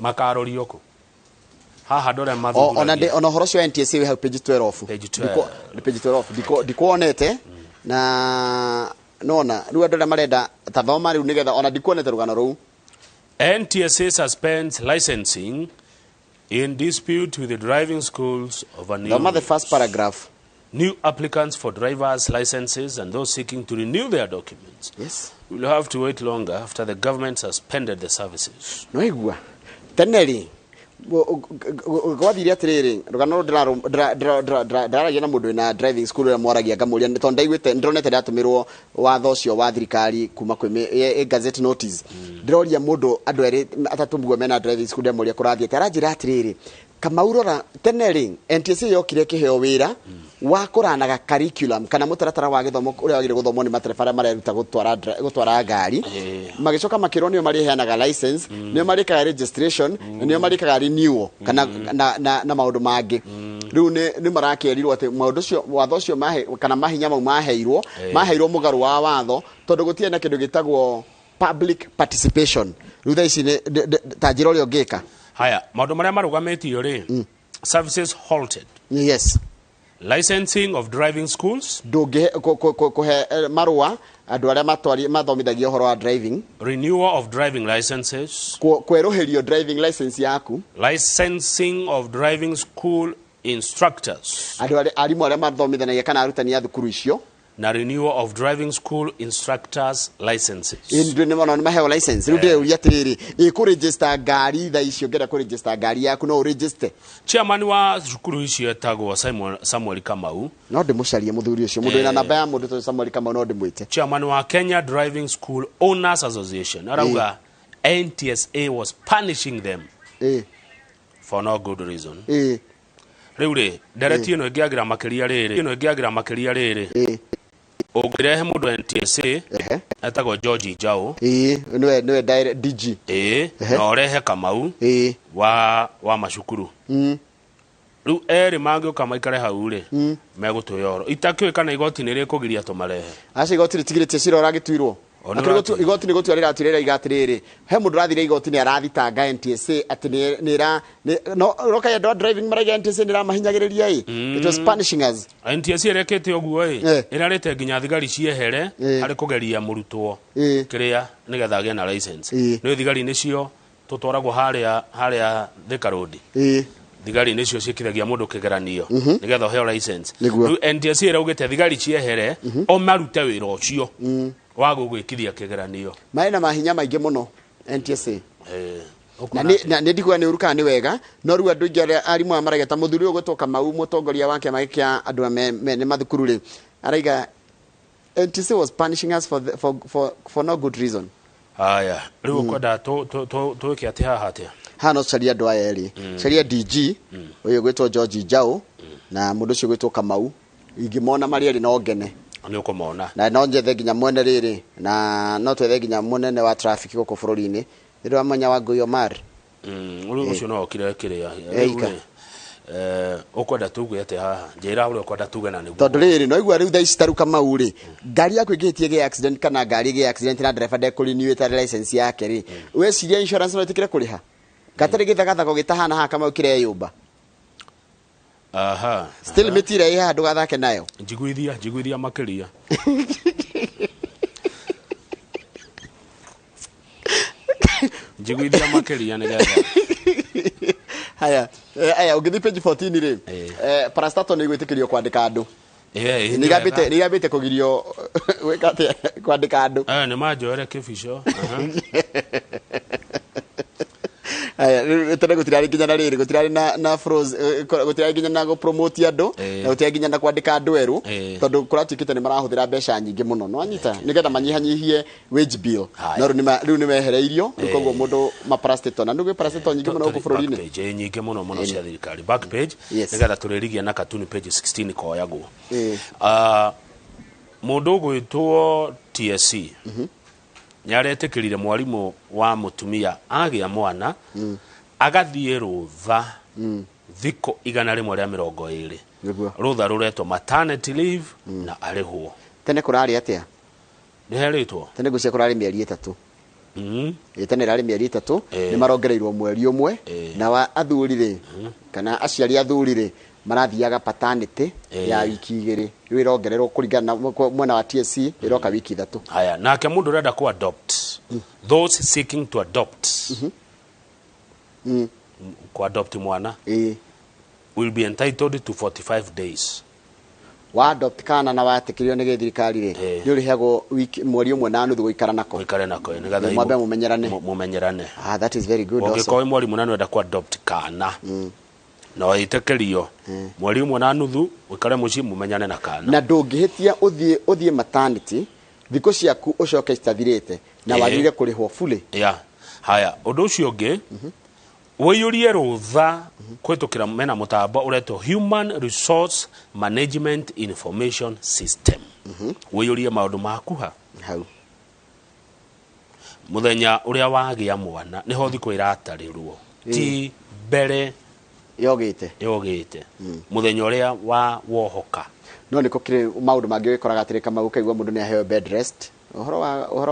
makarori yoko haha ndore mathugura ona horo cio NTSA we have page 12 page 12 dikuonete na nona riu andore marenda tathoma riu nigetha ona dikuonete rugano ruu. NTSA suspends licensing in dispute with the driving schools over the first paragraph. New applicants for driver's licenses and those seeking to renew their documents. Yes. Will have to wait longer after the government suspended the services. No igua. Teneri. Gwathire atiriri rugano ndaragia na mundu na driving school ya mwaragia ngamuria tondu ndaiguite ndronete ndatumirwo watho ucio wa thirikari kuma kwi gazette notice ndiroria mundu andu eri atatu mguo mena driving school ya muria kurathie taranjira atiriri kamaurora teneri NTSA yokire kiheo wira wa kuranaga curriculum kana mutaratara wa githomo uria wagire guthomwo ni materefara mareruta gutwara ngari magicoka makironio mari heanaga license nio marikaga registration nio marikaga renewal kana na maundu mangi riu ni marakerirwo ati maundu ucio watho ucio kana mahinya mau maheirwo mugaru wa watho tondu gutie na kindu gitagwo public participation riu thaici ni tajira uria ungika haya maundu maria marugamitio ri services halted. Yes. Licensing of driving schools. Doge kuhe marua andu aria mathomithagia horo wa driving. Renewal of driving licenses. Kweruhirio driving license yaku. Licensing of driving school instructors. Andu arimu aria mathomithanagia kana arutani a thukuru icio. Na renewal of driving school instructors licenses. Ndio ni maana maheo license. Rude uria tiriri ku register gari tha icio ngera ku register gari yaku no register. Chairman wa thukuru icio etagwo Samuel Kamau. No ndimucarie muthuri ucio mundu ina namba ya mundu to Samuel Kamau no ndimwite. Chairman wa Kenya Driving School Owners Association. Arauga NTSA was punishing them. For no good reason. Riure dereti ino ngiagira makiria riri. Ogirehe mundu NTSA etagwo George Jao niwe direct DG na orehe Kamau wa macukuru riu eri mangioka maikare hau ri megutuyoro itakio kana igoti ni rikugiria tumarehe aci igoti ritigirite cira uragituirwo igoti ni gutua riraturira igatiriri he mundu rathire igoti ni arathitanga NTSA ati no roka ndo driving maraga NTSA ni ramahinyagiriria it was punishing us. NTSA rekete oguo irarete nginya thigari ciehere hari kugeria murutwo kiria nigetha agie na license no thigari nicio tutwaragwo haria Thika Road thigari nicio ciekithagia mundu kigeranio nigetha heo license NTSA iraugite thigari ciehere o marute wira ucio wa gugwikithia kigeranio maina mahinya maingi muno NTSA na ndigwa ni uruka ni wega no ru andu ingi arimu amarageta muthuri ugutwa Mau mutongoria wake magikia andu ne mathukuru ri araiga NTSA was punishing us for no good reason. Haya riu kwenda to kiate hatia hano caria andu aya eri caria DG uyu gwitwo George Jao na mundu ucio gwitwo Kamau ingimona mari eri no ngene ni ukomona na no njethe nginya mwene riri na no twethe nginya munene wa traffic guko bururi-ini ndio amanya wa Ngoyo Mar uri ucio no okire kiria ukwenda tugu yate haha njira uri ukwenda tuge na niguo tondu riri no igwa riu tha icitaruka mauri ngari yaku igitie ge accident kana ngari ge accident na driver de kurenew license yake ri we ciria insurance no itikire kuriha gatari githagatha gitahana ha kama ukire yumba still mitira iha andu gathake nayo njiguithia makiria njiguithia makiria ni gatha haya ugithi page 14 ri parastato ni gwitikirio kwandika andu ni gambite kugirio wekate kwandika andu ni majoere kifisho tena gutirari nginya na riri gutirari na froze gutirari nginya na go promote andu na gutirari nginya na kwandika andu eru tondu kuratikite ni marahuthira mbeca nyingi muno no anyita nigetha manyihanyihie wage bill no riu ni mehereirio koguo mundu maprasteto na ndugu prasteto nyingi muno ku bururi-ini page nyingi muno cia thirikari back page nigetha turirigia na cartoon page 16 koyagwo mundu gwitwo TSC nyaretekirire mwarimu wa mutumia agia mwana agathie rutha thiko 120 rutha ruretwo maternity leave na arihwo tene kurari atia ni heritwo tene gucia kurari mieri 3 tene rari mieri 3 ni marongereirwo mweri umwe na wa athuri ri kana aciari athuri ri marathiaga paternity ya wiki 2 riu irongererwo kuringana mwena wa TSC iroka wiki 3. Haya, nake mundu renda ku adopt, those seeking to adopt ku adopt mwana will be entitled to 45 days. Wa adopt kana na watekirio ni githirikari ri ni uriheagwo wiki mweri umwe na nuthu guikara nako ni gatha mwambe mumenyerane. That is very good. Okay, kwa mweri munani wenda ku adopt kana na waitekerio mweri umwe na nuthu wikare muci mumenyane na kana na ndungihitia uthie maternity thiko ciaku ucoke citathirite na wagire kurihwo fully. Haya, undu ucio ungi wiyurie rutha kwitukira mena mutambo ureto Human Resource Management Information System. Wiyurie maundu maku hau muthenya uria wagia mwana niho thiko iratarirwo ti mbere yogite muthenya uria wa wohoka no niko kire maundu mangi wikoraga atirika magukaigwa mundu ni aheo bed rest uhoro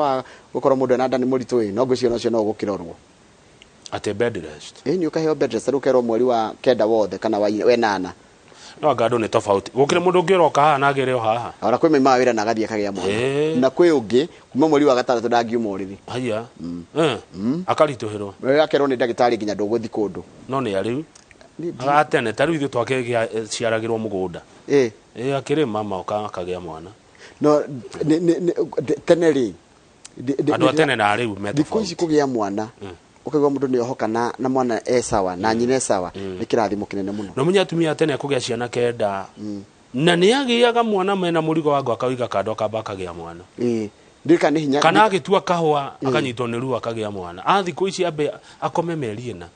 wa gukorwo mundu na ndani muritu no ngucio nocio no gukirorwo ate bed rest ni ukaheo bed rest rukerwo mweri wa kenda wothe kana wa 8 no gado ni tofauti gukire mundu ngiroka haha na gereo haha ora kwi mima wira na gathie kagia mwana na kwi ungi kuma mweri wa 3 ndangiuma uriri haya akarituhirwo we akerwo ni ndagitari nginya nduguthi kundu no ni ariu atene tariu ithu twake ciaragirwo mugunda akiri mama okagia mwana no teneri andu atene na ariu thiko ici kugia mwana ukagwa mundu ni ohoka na mwana sawa na nyine sawa ni kirathimo kinene muno no munya atumia atene kugia ciana kenda na ni agiaga mwana mena murigo wangu akawiga kando akabakagia mwana ndika ni hinya kana agitua kahwa akanyitwo ni ruo akagia mwana thiko ici ambe akome meri ina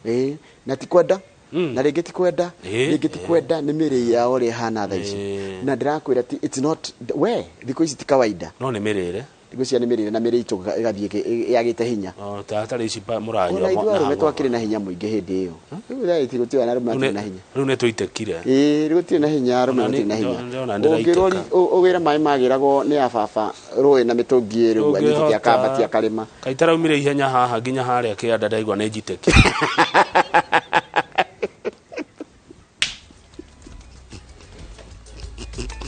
na tikwenda na rĩngĩ ti kwenda nĩ mĩrĩ yao ĩrĩa hana tha ici na ndĩrakwĩra it's not we thikũ ici ti kawaida no nĩ mĩrĩre thikũ cia nĩ mĩrĩre na mĩrĩ itũ ĩgathiĩ yagĩte hinya tarĩ ici mũranyo na ithuĩ arũme twakĩrĩ na hinya mũingĩ hĩndĩ ĩyo rĩu thaa ici gũtirĩ na arũme matirĩ na hinya rĩu nĩ tũitekire rĩu gũtirĩ na hinya arũme matirĩ na hinya ũngĩrori ũgĩra maĩ magĩragwo nĩ ababa rũĩ na mĩtũngi rĩu anyitĩte akambati akarĩma kaitaraumire ihenya haha nginya harĩa kĩanda ndaigua nĩ njiteke